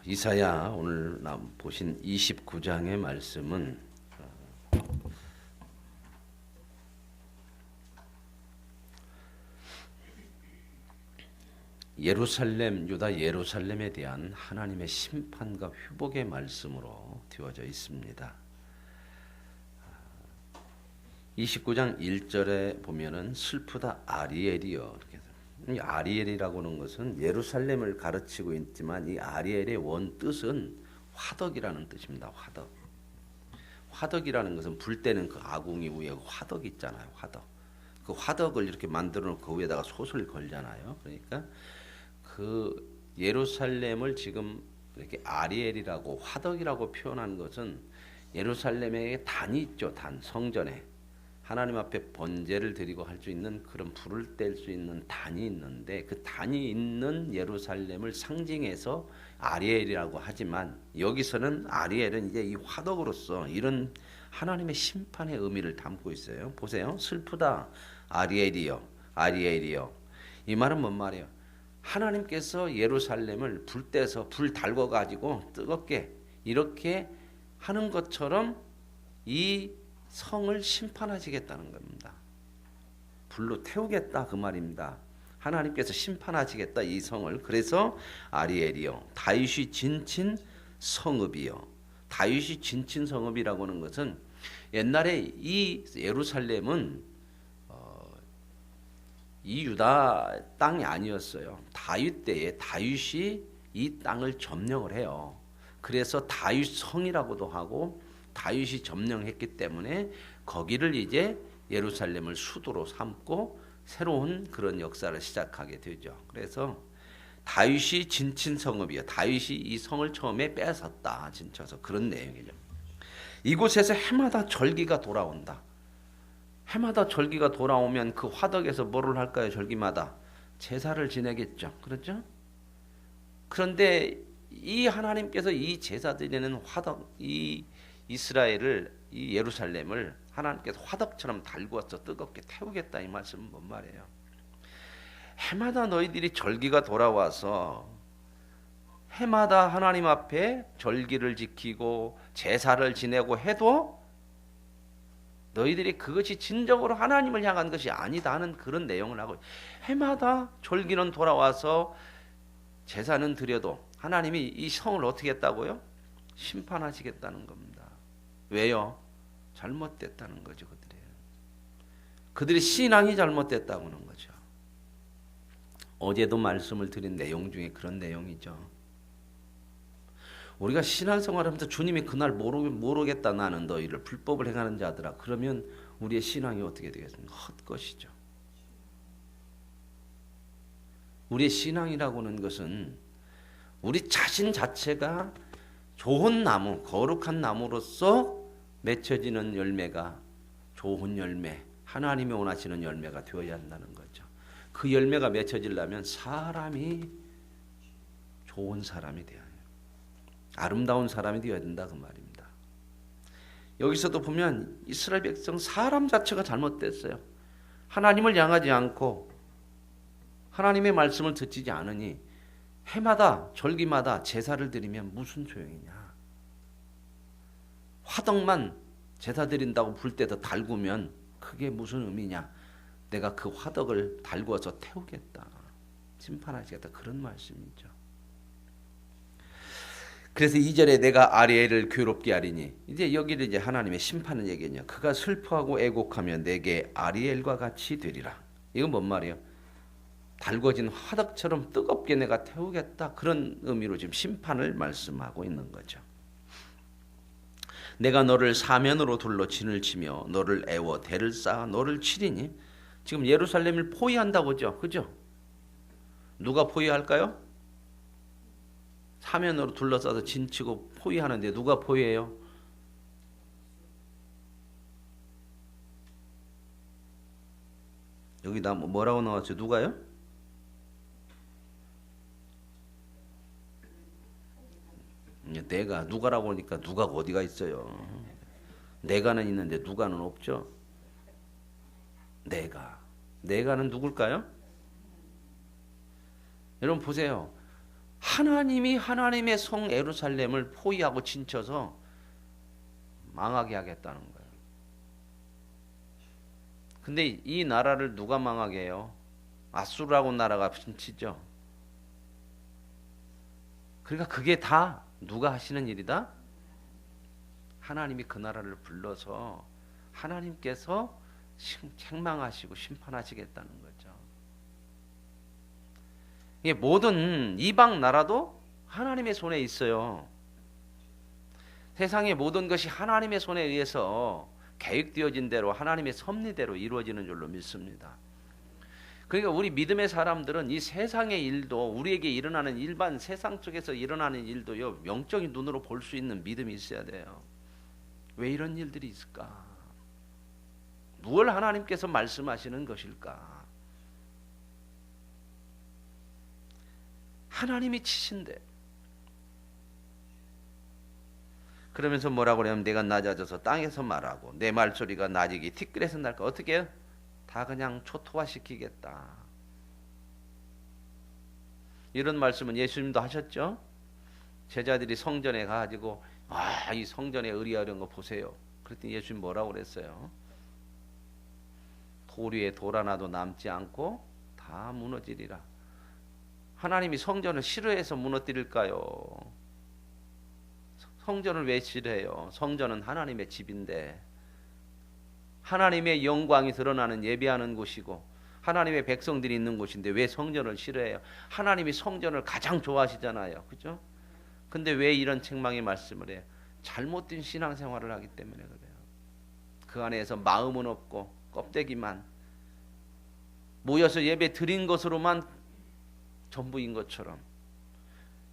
이사야 오늘 보신 29장의 말씀은 예루살렘, 유다 예루살렘에 대한 하나님의 심판과 회복의 말씀으로 되어져 있습니다. 29장 1절에 보면은 슬프다 아리엘이여. 이 아리엘이라고 하는 것은 예루살렘을 가르치고 있지만 이 아리엘의 원 뜻은 화덕이라는 뜻입니다. 화덕. 화덕이라는 것은 불 때는 그 아궁이 위에 화덕 있잖아요. 화덕. 그 화덕을 이렇게 만들어 놓고 그 위에다가 솥을 걸잖아요. 그러니까 그 예루살렘을 지금 이렇게 아리엘이라고 화덕이라고 표현한 것은 예루살렘에 단이 있죠. 단 성전에 하나님 앞에 번제를 드리고 할 수 있는 그런 불을 뗄 수 있는 단이 있는데 그 단이 있는 예루살렘을 상징해서 아리엘이라고 하지만 여기서는 아리엘은 이제 이 화덕으로서 이런 하나님의 심판의 의미를 담고 있어요. 보세요. 슬프다 아리엘이여 아리엘이여. 이 말은 뭔 말이에요? 하나님께서 예루살렘을 불 떼서 불 달궈 가지고 뜨겁게 이렇게 하는 것처럼 이 성을 심판하시겠다는 겁니다. 불로 태우겠다 그 말입니다. 하나님께서 심판하시겠다 이 성을. 그래서 아리엘이요 다윗이 진친 성읍이요. 다윗이 진친 성읍이라고 하는 것은 옛날에 이 예루살렘은 이 유다 땅이 아니었어요. 다윗 때에 다윗이 이 땅을 점령을 해요. 그래서 다윗 성이라고도 하고 다윗이 점령했기 때문에 거기를 이제 예루살렘을 수도로 삼고 새로운 그런 역사를 시작하게 되죠. 그래서 다윗이 진친 성읍이요. 다윗이 이 성을 처음에 뺏었다. 진쳐서 그런 내용이죠. 이곳에서 해마다 절기가 돌아온다. 해마다 절기가 돌아오면 그 화덕에서 뭐를 할까요? 절기마다 제사를 지내겠죠. 그렇죠? 그런데 이 하나님께서 이 제사 드리는 화덕 이 이스라엘을 이 예루살렘을 하나님께서 화덕처럼 달구어서 뜨겁게 태우겠다 이 말씀은 뭔 말이에요? 해마다 너희들이 절기가 돌아와서 해마다 하나님 앞에 절기를 지키고 제사를 지내고 해도 너희들이 그것이 진정으로 하나님을 향한 것이 아니다 하는 그런 내용을 하고 해마다 절기는 돌아와서 제사는 드려도 하나님이 이 성을 어떻게 했다고요? 심판하시겠다는 겁니다. 왜요? 잘못됐다는 거죠. 그들의 신앙이 잘못됐다고 하는 거죠. 어제도 말씀을 드린 내용 중에 그런 내용이죠. 우리가 신앙생활하면서 주님이 그날 모르겠다 나는 너희를 불법을 행하는 자들아 그러면 우리의 신앙이 어떻게 되겠습니까? 헛것이죠. 우리의 신앙이라고 하는 것은 우리 자신 자체가 좋은 나무, 거룩한 나무로서 맺혀지는 열매가 좋은 열매, 하나님이 원하시는 열매가 되어야 한다는 거죠. 그 열매가 맺혀지려면 사람이 좋은 사람이 되어야 해요. 아름다운 사람이 되어야 된다 그 말입니다. 여기서도 보면 이스라엘 백성 사람 자체가 잘못됐어요. 하나님을 향하지 않고 하나님의 말씀을 듣지 않으니 해마다 절기마다 제사를 드리면 무슨 소용이냐. 화덕만 제사 드린다고 불 때도 달구면 그게 무슨 의미냐. 내가 그 화덕을 달구어서 태우겠다. 심판하시겠다. 그런 말씀이죠. 그래서 2절에 내가 아리엘을 괴롭게 하리니 이제 여기를 이제 하나님의 심판을 얘기하냐. 그가 슬퍼하고 애곡하며 내게 아리엘과 같이 되리라. 이건 뭔 말이에요? 달궈진 화덕처럼 뜨겁게 내가 태우겠다. 그런 의미로 지금 심판을 말씀하고 있는 거죠. 내가 너를 사면으로 둘러 진을 치며 너를 애워 대를 쌓아 너를 치리니 지금 예루살렘을 포위한다고죠. 그죠? 누가 포위할까요? 사면으로 둘러싸서 진치고 포위하는데 누가 포위해요? 여기 나 뭐라고 나왔죠? 누가요? 내가 누가라고 하니까 누가가 어디가 있어요? 내가는 있는데 누가는 없죠. 내가는 누굴까요? 여러분 보세요. 하나님이 하나님의 성 예루살렘을 포위하고 진쳐서 망하게 하겠다는 거예요. 근데 이 나라를 누가 망하게 해요? 아수르라고 나라가 진치죠. 그러니까 그게 다 누가 하시는 일이다? 하나님이 그 나라를 불러서 하나님께서 책망하시고 심판하시겠다는 거죠. 이게 모든 이방 나라도 하나님의 손에 있어요. 세상의 모든 것이 하나님의 손에 의해서 계획되어진 대로 하나님의 섭리대로 이루어지는 줄로 믿습니다. 그러니까 우리 믿음의 사람들은 이 세상의 일도 우리에게 일어나는 일반 세상 속에서 일어나는 일도요 영적인 눈으로 볼 수 있는 믿음이 있어야 돼요. 왜 이런 일들이 있을까? 무엇을 하나님께서 말씀하시는 것일까? 하나님이 치신대. 그러면서 뭐라고 그러냐면 내가 낮아져서 땅에서 말하고 내 말소리가 낮이기 티끌에서 날까? 어떻게 해요? 다 그냥 초토화시키겠다. 이런 말씀은 예수님도 하셨죠? 제자들이 성전에 가가지고 이 성전에 의리하려는 거 보세요. 그랬더니 예수님 뭐라고 그랬어요? 돌 위에 돌 하나도 남지 않고 다 무너지리라. 하나님이 성전을 싫어해서 무너뜨릴까요? 성전을 왜 싫어해요? 성전은 하나님의 집인데 하나님의 영광이 드러나는 예배하는 곳이고 하나님의 백성들이 있는 곳인데 왜 성전을 싫어해요? 하나님이 성전을 가장 좋아하시잖아요. 그죠? 근데 왜 이런 책망의 말씀을 해요? 잘못된 신앙생활을 하기 때문에 그래요. 그 안에서 마음은 없고 껍데기만 모여서 예배 드린 것으로만 전부인 것처럼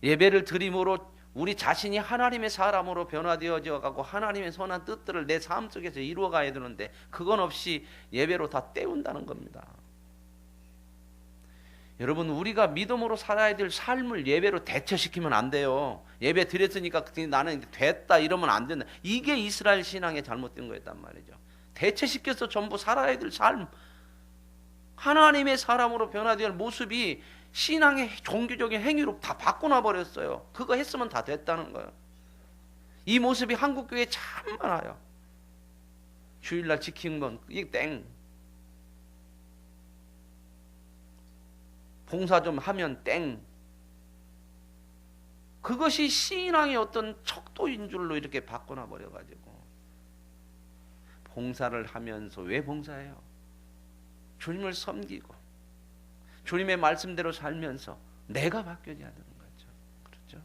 예배를 드림으로 우리 자신이 하나님의 사람으로 변화되어져 가고 하나님의 선한 뜻들을 내 삶 속에서 이루어 가야 되는데 그건 없이 예배로 다 때운다는 겁니다. 여러분 우리가 믿음으로 살아야 될 삶을 예배로 대처시키면 안 돼요. 예배 드렸으니까 나는 됐다 이러면 안 된다. 이게 이스라엘 신앙의 잘못된 거였단 말이죠. 대처시켜서 전부 살아야 될 삶 하나님의 사람으로 변화될 모습이 신앙의 종교적인 행위로 다 바꿔놔 버렸어요. 그거 했으면 다 됐다는 거예요. 이 모습이 한국교회에 참 많아요. 주일날 지키는 건 이게 땡. 봉사 좀 하면 땡. 그것이 신앙의 어떤 척도인 줄로 이렇게 바꿔놔 버려가지고 봉사를 하면서 왜 봉사해요? 주님을 섬기고 주님의 말씀대로 살면서 내가 바뀌어야 되는 거죠. 그렇죠?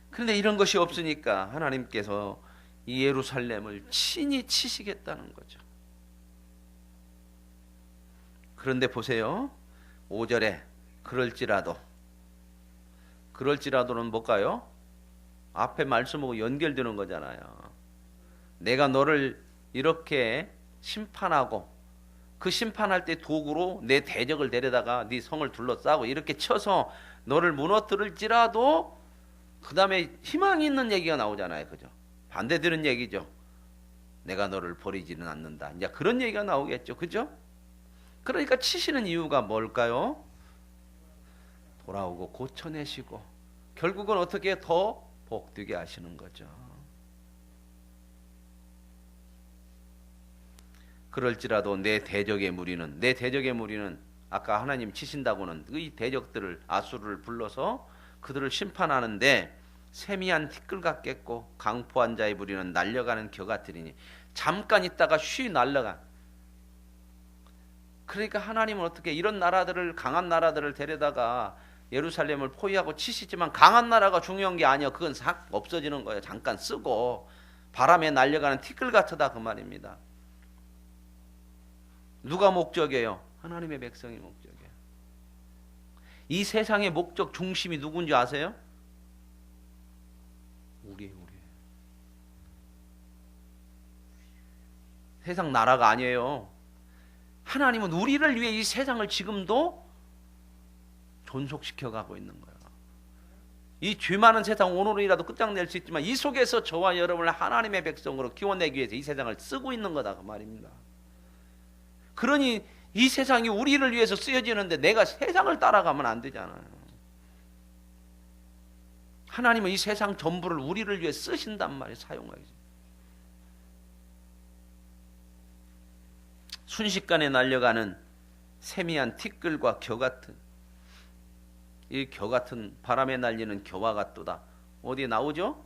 그런데 이런 것이 없으니까 하나님께서 이 예루살렘을 친히 치시겠다는 거죠. 그런데 보세요. 5절에 그럴지라도는 뭘까요? 앞에 말씀하고 연결되는 거잖아요. 내가 너를 이렇게 심판하고 그 심판할 때 도구로 내 대적을 데려다가 네 성을 둘러싸고 이렇게 쳐서 너를 무너뜨릴지라도 그 다음에 희망이 있는 얘기가 나오잖아요. 그죠? 반대되는 얘기죠. 내가 너를 버리지는 않는다. 이제 그런 얘기가 나오겠죠. 그죠? 그러니까 치시는 이유가 뭘까요? 돌아오고 고쳐내시고 결국은 어떻게 더 복되게 하시는 거죠. 그럴지라도 내 대적의 무리는 아까 하나님 치신다고는 이 대적들을 아수르를 불러서 그들을 심판하는데 세미한 티끌 같겠고 강포한 자의 무리는 날려가는 겨 같으리니 잠깐 있다가 쉬 날려간. 그러니까 하나님은 어떻게 이런 나라들을 강한 나라들을 데려다가 예루살렘을 포위하고 치시지만 강한 나라가 중요한 게 아니야. 그건 싹 없어지는 거예요. 잠깐 쓰고 바람에 날려가는 티끌 같으다 그 말입니다. 누가 목적이에요? 하나님의 백성이 목적이에요. 이 세상의 목적 중심이 누군지 아세요? 우리예요. 세상 나라가 아니에요. 하나님은 우리를 위해 이 세상을 지금도 존속시켜가고 있는 거예요. 이 죄 많은 세상 오늘이라도 끝장낼 수 있지만 이 속에서 저와 여러분을 하나님의 백성으로 키워내기 위해서 이 세상을 쓰고 있는 거다 그 말입니다. 그러니 이 세상이 우리를 위해서 쓰여지는데 내가 세상을 따라가면 안 되잖아요. 하나님은 이 세상 전부를 우리를 위해 쓰신단 말이에요. 사용하기. 순식간에 날려가는 세미한 티끌과 겨 같은, 이 겨 같은 바람에 날리는 겨와 같도다. 어디에 나오죠?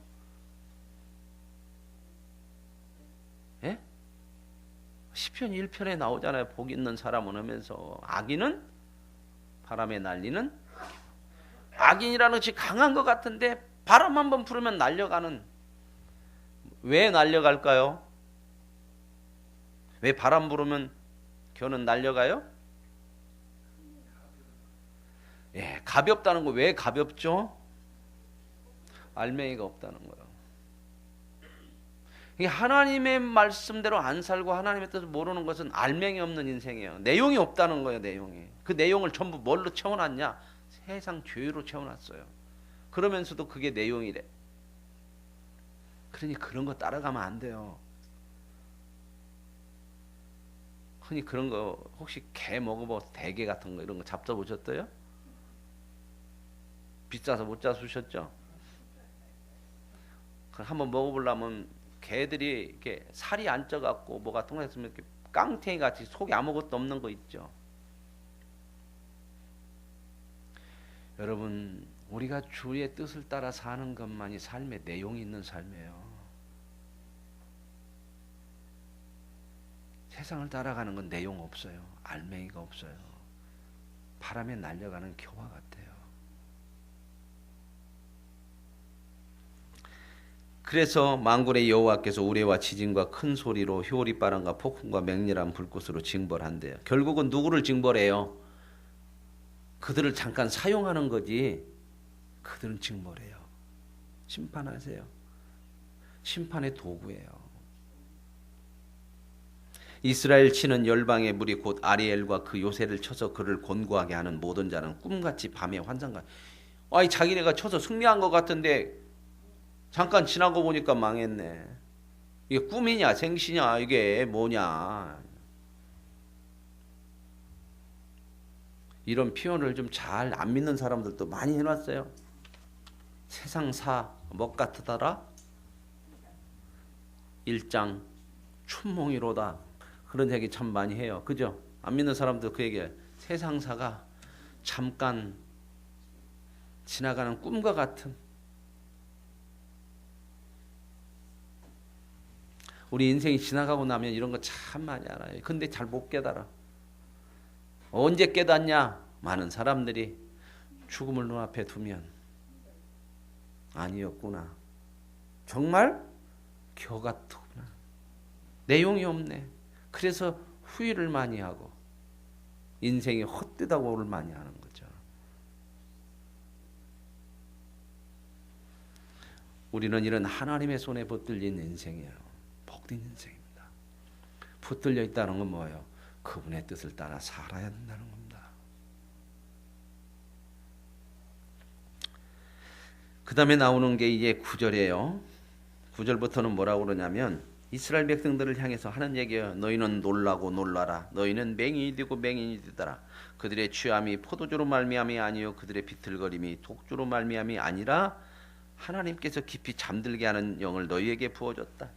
예? 시편 1편에 나오잖아요. 복 있는 사람은 하면서 악인은 바람에 날리는, 악인이라는 것이 강한 것 같은데 바람 한번 불으면 날려가는. 왜 날려갈까요? 왜 바람 불으면 겨는 날려가요? 예, 가볍다는 거. 왜 가볍죠? 알맹이가 없다는 거예요. 하나님의 말씀대로 안 살고 하나님의 뜻을 모르는 것은 알맹이 없는 인생이에요. 내용이 없다는 거예요. 내용이. 그 내용을 전부 뭘로 채워놨냐? 세상 죄로 채워놨어요. 그러면서도 그게 내용이래. 그러니 그런 거 따라가면 안 돼요. 흔히 그런 거 혹시 게 먹어봐, 대게 같은 거 이런 거 잡숴보셨어요? 비싸서 못 잡수셨죠? 한번 먹어보려면 개들이 이렇게 살이 안 쪄갖고 뭐가 통했으면 이렇게 깡탱이 같이 속에 아무것도 없는 거 있죠. 여러분, 우리가 주의 뜻을 따라 사는 것만이 삶의 내용이 있는 삶이에요. 세상을 따라가는 건 내용 없어요. 알맹이가 없어요. 바람에 날려가는 겨와 같아요. 그래서 만군의 여호와께서 우레와 지진과 큰 소리로 효리바람과 폭풍과 맹렬한 불꽃으로 징벌한대요. 결국은 누구를 징벌해요? 그들을 잠깐 사용하는 거지 그들은 징벌해요. 심판하세요. 심판의 도구예요. 이스라엘 치는 열방의 무리 곧 아리엘과 그 요새를 쳐서 그를 곤고하게 하는 모든 자는 꿈같이 밤에 환상과, 아이 자기네가 쳐서 승리한 것 같은데 잠깐 지나고 보니까 망했네. 이게 꿈이냐 생시냐 이게 뭐냐. 이런 표현을 좀 잘 안 믿는 사람들도 많이 해놨어요. 세상사 먹 같으더라 1장 춘몽이로다. 그런 얘기 참 많이 해요. 그죠? 안 믿는 사람도 그 얘기해요. 세상사가 잠깐 지나가는 꿈과 같은. 우리 인생이 지나가고 나면 이런 거 참 많이 알아요. 근데 잘 못 깨달아. 언제 깨닫냐? 많은 사람들이 죽음을 눈앞에 두면 아니었구나. 정말 겨 같구나. 내용이 없네. 그래서 후회를 많이 하고 인생이 헛되다고를 많이 하는 거죠. 우리는 이런 하나님의 손에 붙들린 인생이에요. 복된 인생입니다. 붙들려 있다는 건 뭐예요? 그분의 뜻을 따라 살아야 된다는 겁니다. 그 다음에 나오는 게 이제 9절이에요. 9절부터는 뭐라고 그러냐면 이스라엘 백성들을 향해서 하는 얘기예요. 너희는 놀라고 놀라라. 너희는 맹인이 되고 맹인이 되더라. 그들의 취함이 포도주로 말미암이 아니요 그들의 비틀거림이 독주로 말미암이 아니라 하나님께서 깊이 잠들게 하는 영을 너희에게 부어줬다.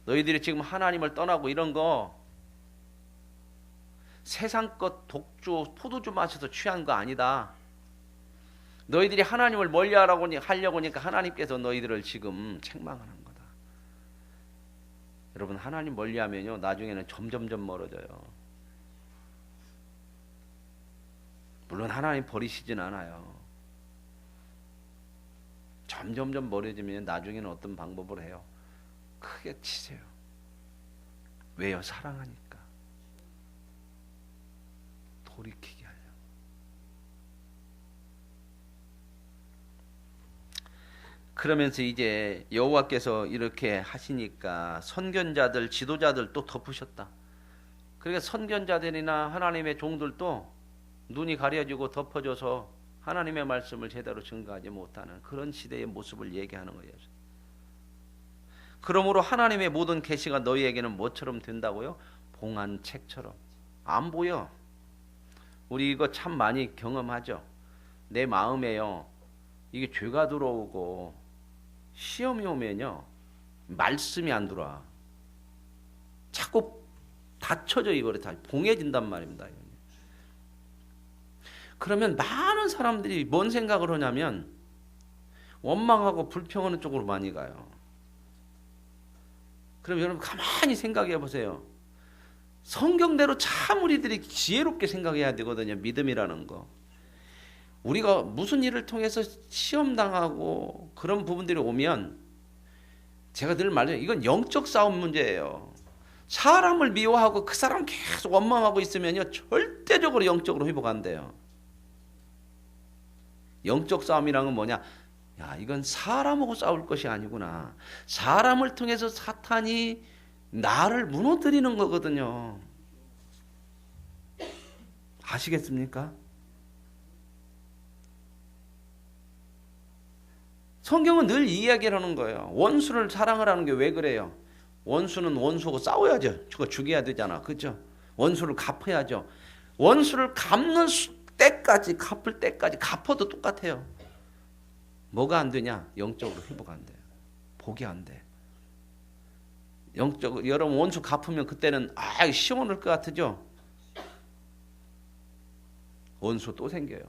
너희들이 지금 하나님을 떠나고 이런 거 세상 것 독주 포도주 마셔서 취한 거 아니다. 너희들이 하나님을 멀리하려고 하니까 하나님께서 너희들을 지금 책망하는 거다. 여러분 하나님 멀리하면요 나중에는 점점점 멀어져요. 물론 하나님 버리시진 않아요. 점점점 멀어지면 나중에는 어떤 방법을 해요? 크게 치세요. 왜요? 사랑하니까. 돌이키게 하려고. 그러면서 이제 여호와께서 이렇게 하시니까 선견자들, 지도자들 또 덮으셨다. 그러니까 선견자들이나 하나님의 종들도 눈이 가려지고 덮어져서 하나님의 말씀을 제대로 증거하지 못하는 그런 시대의 모습을 얘기하는 거예요. 그러므로 하나님의 모든 계시가 너희에게는 뭐처럼 된다고요? 봉한 책처럼. 안 보여. 우리 이거 참 많이 경험하죠. 내 마음에요. 이게 죄가 들어오고 시험이 오면요. 말씀이 안 들어와. 자꾸 닫혀져 이거를 다 봉해진단 말입니다. 그러면 많은 사람들이 뭔 생각을 하냐면 원망하고 불평하는 쪽으로 많이 가요. 그럼 여러분 가만히 생각해 보세요. 성경대로 참 우리들이 지혜롭게 생각해야 되거든요. 믿음이라는 거. 우리가 무슨 일을 통해서 시험당하고 그런 부분들이 오면 제가 늘 말해요. 이건 영적 싸움 문제예요. 사람을 미워하고 그 사람 계속 원망하고 있으면요. 절대적으로 영적으로 회복 안 돼요. 영적 싸움이란 건 뭐냐? 야, 이건 사람하고 싸울 것이 아니구나. 사람을 통해서 사탄이 나를 무너뜨리는 거거든요. 아시겠습니까? 성경은 늘 이야기를 하는 거예요. 원수를 사랑하라는 게 왜 그래요? 원수는 원수하고 싸워야죠. 그거 죽여야 되잖아. 그죠? 원수를 갚아야죠. 원수를 갚는 때까지, 갚을 때까지 갚아도 똑같아요. 뭐가 안 되냐? 영적으로 회복 안 돼요. 복이 안 돼. 영적, 여러분 원수 갚으면 그때는 시원할 것 같으죠? 원수 또 생겨요.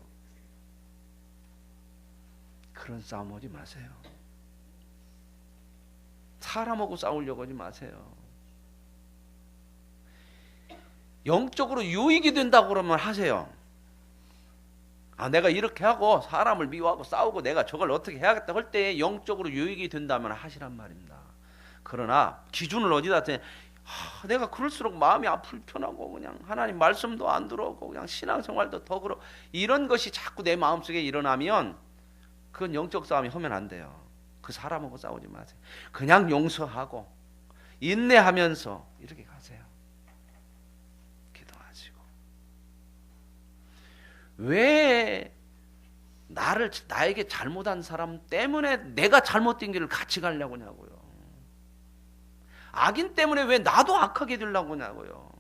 그런 싸움 하지 마세요. 사람하고 싸우려고 하지 마세요. 영적으로 유익이 된다고 그러면 하세요. 내가 이렇게 하고 사람을 미워하고 싸우고 내가 저걸 어떻게 해야겠다 할 때 영적으로 유익이 된다면 하시란 말입니다. 그러나 기준을 어디다 대? 내가 그럴수록 마음이 불편하고 그냥 하나님 말씀도 안 들어오고 그냥 신앙생활도 더 그러 이런 것이 자꾸 내 마음속에 일어나면 그건 영적 싸움이 하면 안 돼요. 그 사람하고 싸우지 마세요. 그냥 용서하고 인내하면서 이렇게 가세요. 기도하시고. 왜 나에게 잘못한 사람 때문에 내가 잘못된 길을 같이 가려고 하냐고요. 악인 때문에 왜 나도 악하게 되려고 하냐고요.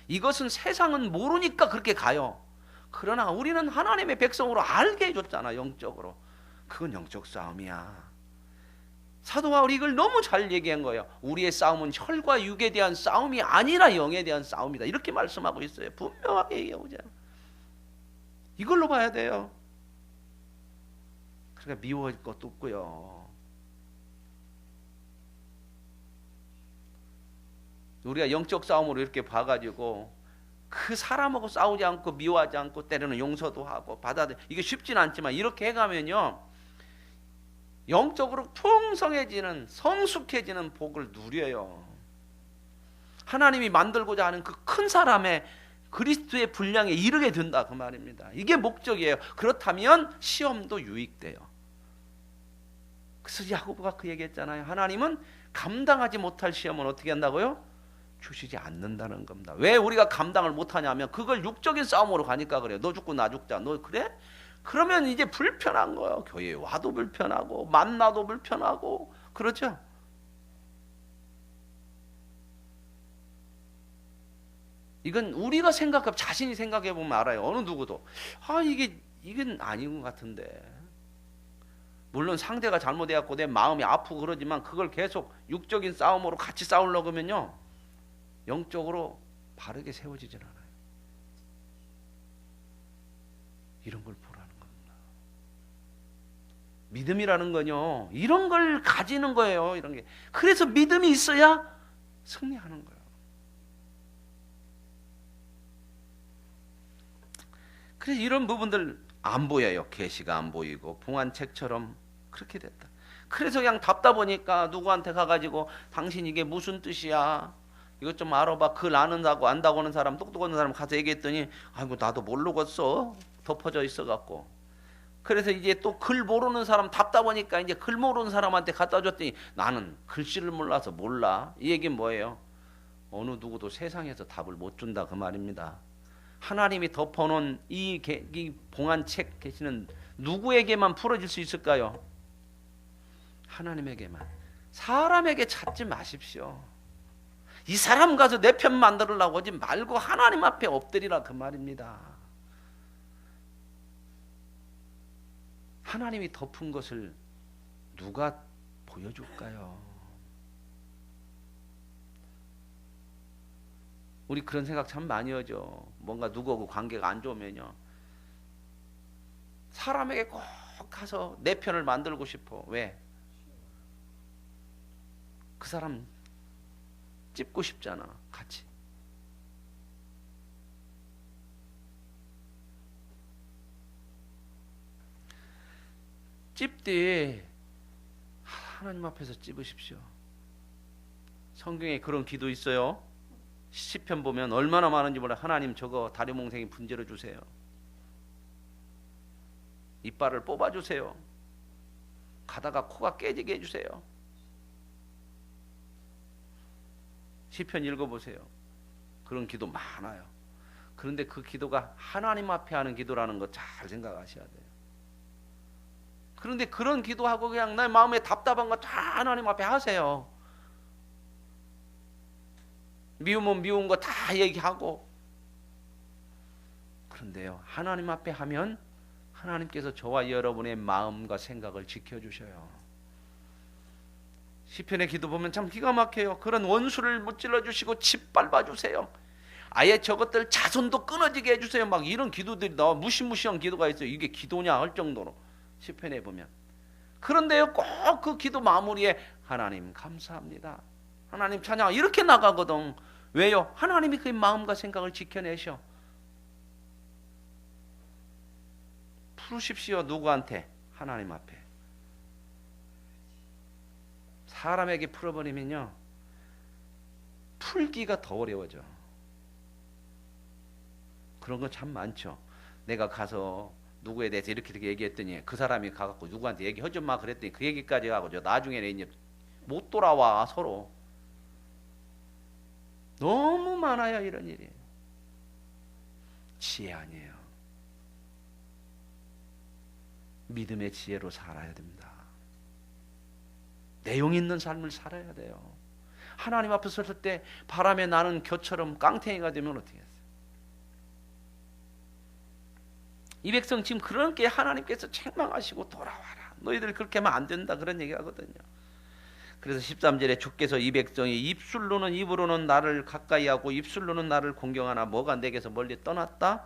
이것은 세상은 모르니까 그렇게 가요. 그러나 우리는 하나님의 백성으로 알게 해줬잖아. 영적으로. 그건 영적 싸움이야. 사도 바울이 이걸 너무 잘 얘기한 거예요. 우리의 싸움은 혈과 육에 대한 싸움이 아니라 영에 대한 싸움이다. 이렇게 말씀하고 있어요. 분명하게 얘기하고 있잖아요. 이걸로 봐야 돼요. 그러니까 미워할 것도 없고요. 우리가 영적 싸움으로 이렇게 봐가지고 그 사람하고 싸우지 않고 미워하지 않고 때로는 용서도 하고 받아들여 이게 쉽진 않지만 이렇게 해가면요 영적으로 풍성해지는 성숙해지는 복을 누려요. 하나님이 만들고자 하는 그 큰 사람의 그리스도의 분량에 이르게 된다 그 말입니다. 이게 목적이에요. 그렇다면 시험도 유익돼요. 그래서 야고보가 그 얘기했잖아요. 하나님은 감당하지 못할 시험은 어떻게 한다고요? 주시지 않는다는 겁니다. 왜 우리가 감당을 못하냐면 그걸 육적인 싸움으로 가니까 그래요. 너 죽고 나 죽자. 너 그래? 그러면 이제 불편한 거예요. 교회에 와도 불편하고 만나도 불편하고 그렇죠? 이건 우리가 자신이 생각해 보면 알아요. 어느 누구도 이건 아닌 것 같은데. 물론 상대가 잘못해갖고 내 마음이 아프고 그러지만 그걸 계속 육적인 싸움으로 같이 싸우려고 하면요 영적으로 바르게 세워지질 않아요. 이런 걸 보라는 겁니다. 믿음이라는 건요 이런 걸 가지는 거예요. 이런 게. 그래서 믿음이 있어야 승리하는 거예요. 그래서 이런 부분들 안 보여요. 계시가 안 보이고 봉안책처럼 그렇게 됐다. 그래서 그냥 답답하니까 누구한테 가가지고 당신 이게 무슨 뜻이야? 이것 좀 알아봐. 글 아는다고 안다고 하는 사람 똑똑한 사람 가서 얘기했더니 아이고 나도 모르겠어. 덮어져 있어갖고. 그래서 이제 또 글 모르는 사람 답답하니까 이제 글 모르는 사람한테 갖다 줬더니 나는 글씨를 몰라서 몰라. 이 얘기는 뭐예요? 어느 누구도 세상에서 답을 못 준다 그 말입니다. 하나님이 덮어놓은 이 봉안책 계시는 누구에게만 풀어질 수 있을까요? 하나님에게만. 사람에게 찾지 마십시오. 이 사람 가서 내 편 만들으려고 하지 말고 하나님 앞에 엎드리라 그 말입니다. 하나님이 덮은 것을 누가 보여줄까요? 우리 그런 생각 참 많이 하죠. 뭔가 누구하고 관계가 안 좋으면요, 사람에게 꼭 가서 내 편을 만들고 싶어. 왜? 그 사람 찝고 싶잖아, 같이. 찝되 하나님 앞에서 찝으십시오. 성경에 그런 기도 있어요. 시편 보면 얼마나 많은지 몰라. 하나님, 저거 다리몽생이 분질러 주세요. 이빨을 뽑아 주세요. 가다가 코가 깨지게 해주세요. 시편 읽어보세요. 그런 기도 많아요. 그런데 그 기도가 하나님 앞에 하는 기도라는 거 잘 생각하셔야 돼요. 그런데 그런 기도하고 그냥 내 마음에 답답한 거 다 하나님 앞에 하세요. 미우면 미운 거 다 얘기하고. 그런데요, 하나님 앞에 하면 하나님께서 저와 여러분의 마음과 생각을 지켜주셔요. 시편의 기도 보면 참 기가 막혀요. 그런 원수를 무찔러 주시고 짓밟아 주세요. 아예 저것들 자손도 끊어지게 해주세요. 막 이런 기도들이 나와. 무시무시한 기도가 있어요. 이게 기도냐 할 정도로 시편에 보면. 그런데요, 꼭 그 기도 마무리에 하나님 감사합니다, 하나님 찬양, 이렇게 나가거든. 왜요? 하나님이 그 마음과 생각을 지켜내셔. 풀으십시오. 누구한테? 하나님 앞에. 사람에게 풀어버리면요, 풀기가 더 어려워져. 그런 거 참 많죠. 내가 가서 누구에 대해서 이렇게 얘기했더니 그 사람이 가갖고 누구한테 얘기하지 마 그랬더니 그 얘기까지 하고 저 나중에는 이제 못 돌아와. 서로 너무 많아요, 이런 일이. 지혜 아니에요. 믿음의 지혜로 살아야 됩니다. 내용 있는 삶을 살아야 돼요. 하나님 앞에 섰을 때 바람에 나는 겨처럼 깡탱이가 되면 어떻게 했어요? 이 백성 지금 그렇게 하나님께서 책망하시고 돌아와라, 너희들 그렇게 하면 안 된다, 그런 얘기하거든요. 그래서 13절에 주께서 이 백성이 입술로는 입으로는 나를 가까이 하고 입술로는 나를 공경하나 뭐가 내게서 멀리 떠났다?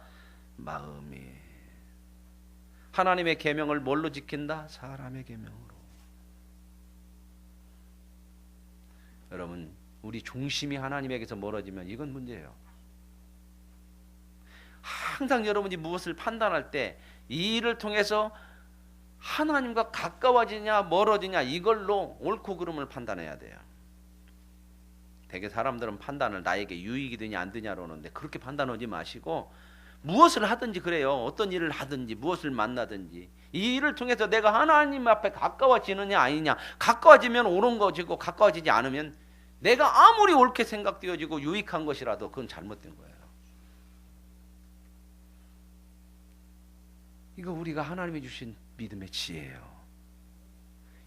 마음이. 하나님의 계명을 뭘로 지킨다? 사람의 계명으로. 여러분, 우리 중심이 하나님에게서 멀어지면 이건 문제예요. 항상 여러분이 무엇을 판단할 때 이 일을 통해서 하나님과 가까워지냐 멀어지냐, 이걸로 옳고 그름을 판단해야 돼요. 대개 사람들은 판단을 나에게 유익이 되냐 안 되냐로 하는데, 그렇게 판단하지 마시고 무엇을 하든지 그래요. 어떤 일을 하든지 무엇을 만나든지 이 일을 통해서 내가 하나님 앞에 가까워지느냐 아니냐. 가까워지면 옳은 것이고 가까워지지 않으면 내가 아무리 옳게 생각되어지고 유익한 것이라도 그건 잘못된 거예요. 이거 우리가 하나님이 주신 믿음의 지혜예요.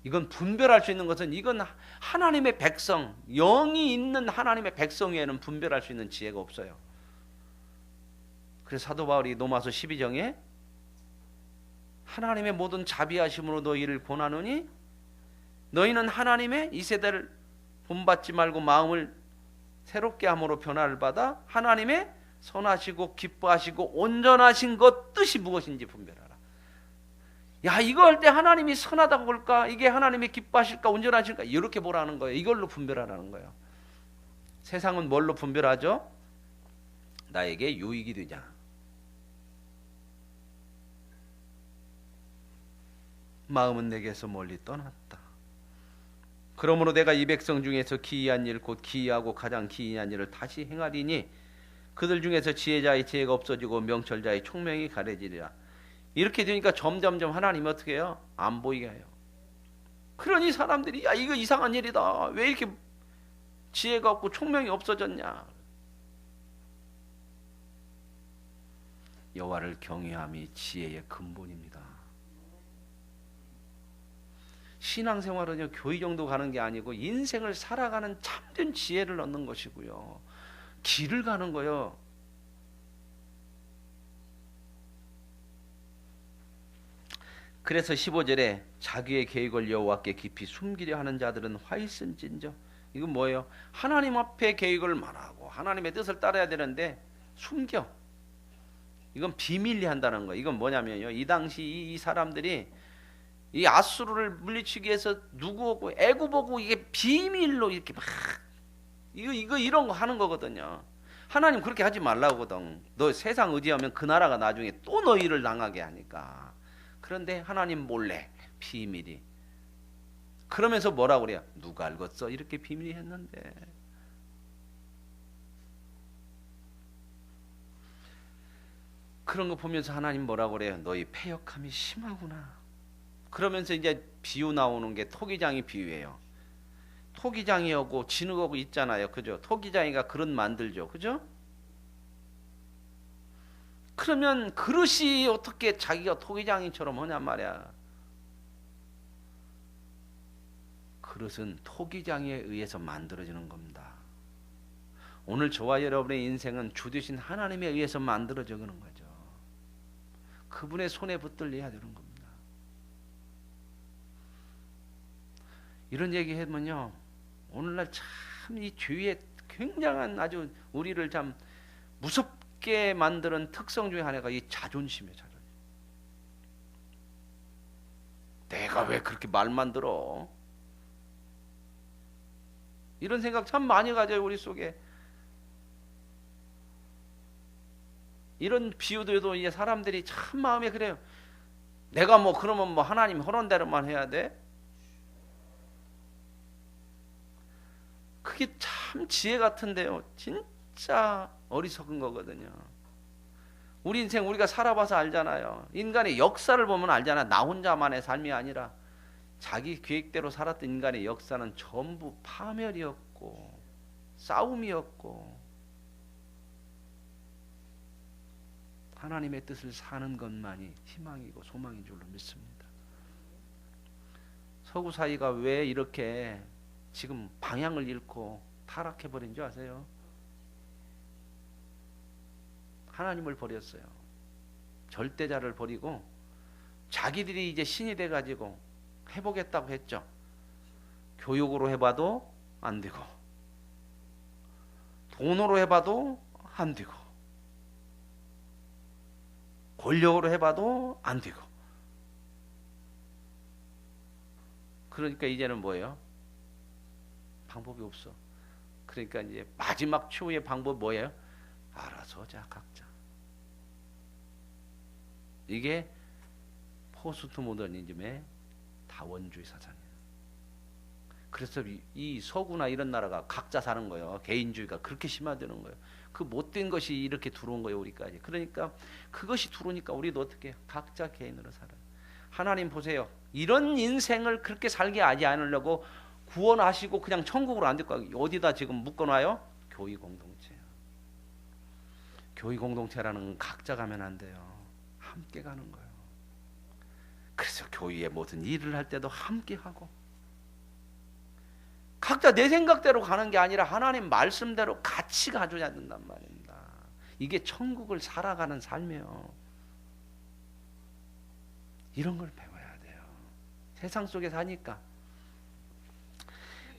이건 분별할 수 있는 것은, 이건 하나님의 백성, 영이 있는 하나님의 백성 외에는 분별할 수 있는 지혜가 없어요. 그래서 사도 바울이 로마서 12장에 하나님의 모든 자비하심으로 너희를 권하노니 너희는 하나님의 이 세대를 본받지 말고 마음을 새롭게 함으로 변화를 받아 하나님의 선하시고 기뻐하시고 온전하신 것 뜻이 무엇인지 분별하라. 야, 이거 할 때 하나님이 선하다고 볼까? 이게 하나님이 기뻐하실까? 온전하실까? 이렇게 보라는 거예요. 이걸로 분별하라는 거예요. 세상은 뭘로 분별하죠? 나에게 유익이 되냐, 마음은 내게서 멀리 떠났다. 그러므로 내가 이 백성 중에서 기이한 일, 곧 기이하고 가장 기이한 일을 다시 행하리니 그들 중에서 지혜자의 지혜가 없어지고 명철자의 총명이 가려지리라. 이렇게 되니까 점점점 하나님이 어떻게 해요? 안 보이게 해요. 그러니 사람들이 야, 이거 이상한 일이다, 왜 이렇게 지혜가 없고 총명이 없어졌냐. 여호와를 경외함이 지혜의 근본입니다. 신앙생활은요, 교회 정도 가는 게 아니고 인생을 살아가는 참된 지혜를 얻는 것이고요, 길을 가는 거예요. 그래서 15절에 자기의 계획을 여호와께 깊이 숨기려 하는 자들은 화 있을진저. 이건 뭐예요? 하나님 앞에 계획을 말하고 하나님의 뜻을 따라야 되는데 숨겨. 이건 비밀리 한다는 거예요. 이건 뭐냐면요, 이 당시 이 사람들이 이 아수르를 물리치기 위해서 누구하고 애굽하고 이게 비밀로 이렇게 막 이거 이런 거 하는 거거든요. 하나님 그렇게 하지 말라거든. 너 세상 의지하면 그 나라가 나중에 또 너희를 당하게 하니까. 그런데 하나님 몰래 비밀이. 그러면서 뭐라고 그래요? 누가 알겠어? 이렇게 비밀이 했는데. 그런 거 보면서 하나님 뭐라고 그래요? 너희 패역함이 심하구나. 그러면서 이제 비유 나오는 게 토기장이 비유예요. 토기장이하고 진흙하고 있잖아요. 그죠? 토기장이가 그릇 만들죠. 그죠? 그러면 그릇이 어떻게 자기가 토기장이처럼 하냔 말이야. 그릇은 토기장에 의해서 만들어지는 겁니다. 오늘 저와 여러분의 인생은 주 되신 하나님에 의해서 만들어지는 거죠. 그분의 손에 붙들려야 되는 겁니다. 이런 얘기 하면요, 오늘날 참 이 죄의 굉장한 아주 우리를 참 무섭게 만드는 특성 중에 하나가 이 자존심이에요. 자존심. 내가 왜 그렇게 말만 들어? 이런 생각 참 많이 가져요, 우리 속에. 이런 비유들도 이제 사람들이 참 마음에 그래요. 내가 뭐 그러면 뭐 하나님 하는 대로만 해야 돼? 그게 참 지혜 같은데요. 진짜 어리석은 거거든요. 우리 인생 우리가 살아봐서 알잖아요. 인간의 역사를 보면 알잖아. 나 혼자만의 삶이 아니라 자기 계획대로 살았던 인간의 역사는 전부 파멸이었고 싸움이었고 하나님의 뜻을 사는 것만이 희망이고 소망인 줄로 믿습니다. 서구 사회가 왜 이렇게 지금 방향을 잃고 타락해버린 줄 아세요? 하나님을 버렸어요. 절대자를 버리고 자기들이 이제 신이 돼가지고 해보겠다고 했죠. 교육으로 해봐도 안 되고 돈으로 해봐도 안 되고 권력으로 해봐도 안 되고. 그러니까 이제는 뭐예요? 방법이 없어. 그러니까 이제 마지막 최후의 방법 뭐예요? 알아서 하자 각자. 이게 포스트 모더니즘의 다원주의 사상이에요. 그래서 이 서구나 이런 나라가 각자 사는 거예요. 개인주의가 그렇게 심화되는 거예요. 그 못된 것이 이렇게 들어온 거예요, 우리까지. 그러니까 그것이 들어오니까 우리도 어떻게 해요? 각자 개인으로 살아요. 하나님 보세요. 이런 인생을 그렇게 살게 하지 않으려고 구원하시고 그냥 천국으로 안 데리고 가고 어디다 지금 묶어놔요? 교회 공동체요. 교회 공동체라는 건 각자 가면 안 돼요. 함께 가는 거예요. 그래서 교회에 모든 일을 할 때도 함께 하고 각자 내 생각대로 가는 게 아니라 하나님 말씀대로 같이 가줘야 된단 말입니다. 이게 천국을 살아가는 삶이에요. 이런 걸 배워야 돼요. 세상 속에 사니까.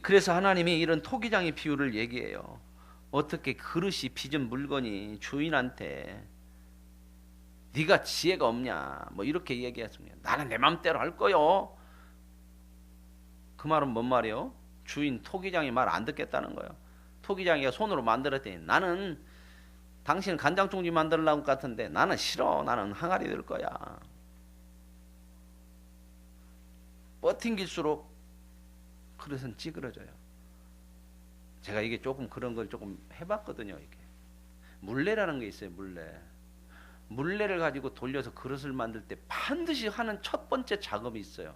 그래서 하나님이 이런 토기장의 비유를 얘기해요. 어떻게 그릇이 빚은 물건이 주인한테 네가 지혜가 없냐 뭐 이렇게 얘기했습니다. 나는 내 맘대로 할 거요. 그 말은 뭔 말이에요? 주인 토기장이 말 안 듣겠다는 거예요. 토기장이가 손으로 만들었더니 나는 당신 간장종지 만들려고 같은데 나는 싫어. 나는 항아리 될 거야. 버팅길수록 그릇은 찌그러져요. 제가 이게 조금 그런 걸 조금 해봤거든요. 이게 물레라는 게 있어요. 물레를 가지고 돌려서 그릇을 만들 때 반드시 하는 첫 번째 작업이 있어요.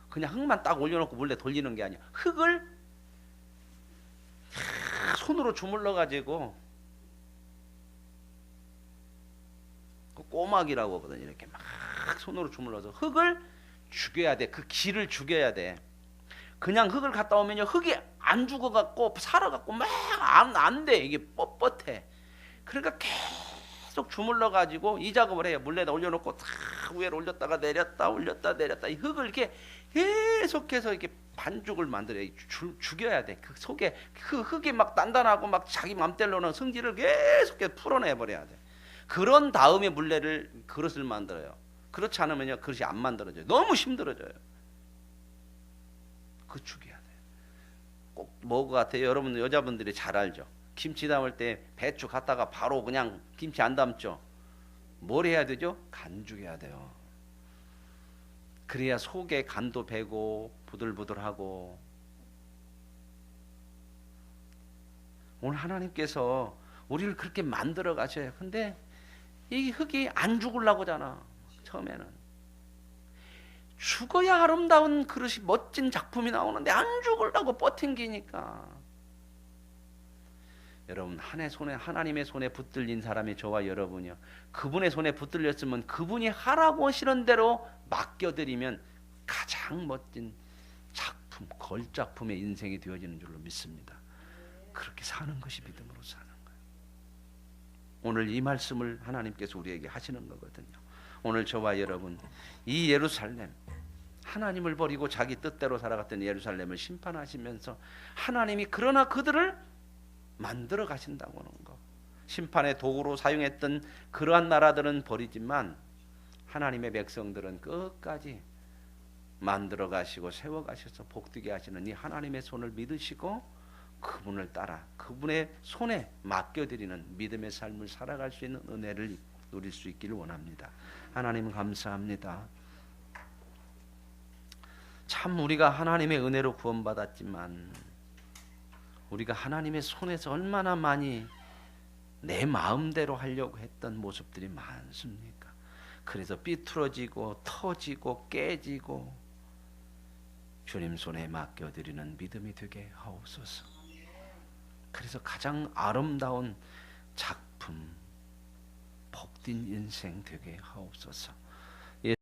그냥 흙만 딱 올려놓고 물레 돌리는 게 아니야. 흙을 손으로 주물러 가지고 꼬막이라고 하거든요. 이렇게 막 손으로 주물러서 흙을 죽여야 돼. 그 기를 죽여야 돼. 그냥 흙을 갖다 오면요, 흙이 안 죽어갖고 살아갖고 막 안 돼. 이게 뻣뻣해. 그러니까 계속 계속 주물러 가지고 이 작업을 해요. 물에다 올려놓고 탁 위로 올렸다가 내렸다 올렸다 내렸다 이 흙을 이렇게 계속해서 이렇게 반죽을 만들어요. 죽여야 돼. 그 속에 그 흙이 막 단단하고 막 자기 맘대로는 성질을 계속해서 풀어내 버려야 돼. 그런 다음에 물레를 그릇을 만들어요. 그렇지 않으면요 그릇이 안 만들어져요. 너무 힘들어져요. 그 죽여야 돼. 꼭 뭐 같아요? 여러분 여자분들이 잘 알죠. 김치 담을 때 배추 갖다가 바로 그냥 김치 안 담죠. 뭘 해야 되죠? 간죽여야 돼요. 그래야 속에 간도 배고 부들부들하고. 오늘 하나님께서 우리를 그렇게 만들어 가셔요. 근데 이 흙이 안 죽으려고 하잖아. 처음에는 죽어야 아름다운 그릇이 멋진 작품이 나오는데 안 죽으려고 버팅기니까. 여러분 하나님의 손에 붙들린 사람이 저와 여러분이요. 그분의 손에 붙들렸으면 그분이 하라고 하시는 대로 맡겨드리면 가장 멋진 작품, 걸작품의 인생이 되어지는 줄로 믿습니다. 그렇게 사는 것이 믿음으로 사는 거예요. 오늘 이 말씀을 하나님께서 우리에게 하시는 거거든요. 오늘 저와 여러분 이 예루살렘 하나님을 버리고 자기 뜻대로 살아갔던 예루살렘을 심판하시면서 하나님이 그러나 그들을 만들어 가신다고 하는 거. 심판의 도구로 사용했던 그러한 나라들은 버리지만 하나님의 백성들은 끝까지 만들어 가시고 세워 가셔서 복되게 하시는 이 하나님의 손을 믿으시고 그분을 따라 그분의 손에 맡겨드리는 믿음의 삶을 살아갈 수 있는 은혜를 누릴 수 있기를 원합니다. 하나님 감사합니다. 참 우리가 하나님의 은혜로 구원받았지만 우리가 하나님의 손에서 얼마나 많이 내 마음대로 하려고 했던 모습들이 많습니까? 그래서 삐뚤어지고 터지고 깨지고 주님 손에 맡겨드리는 믿음이 되게 하옵소서. 그래서 가장 아름다운 작품 복된 인생 되게 하옵소서.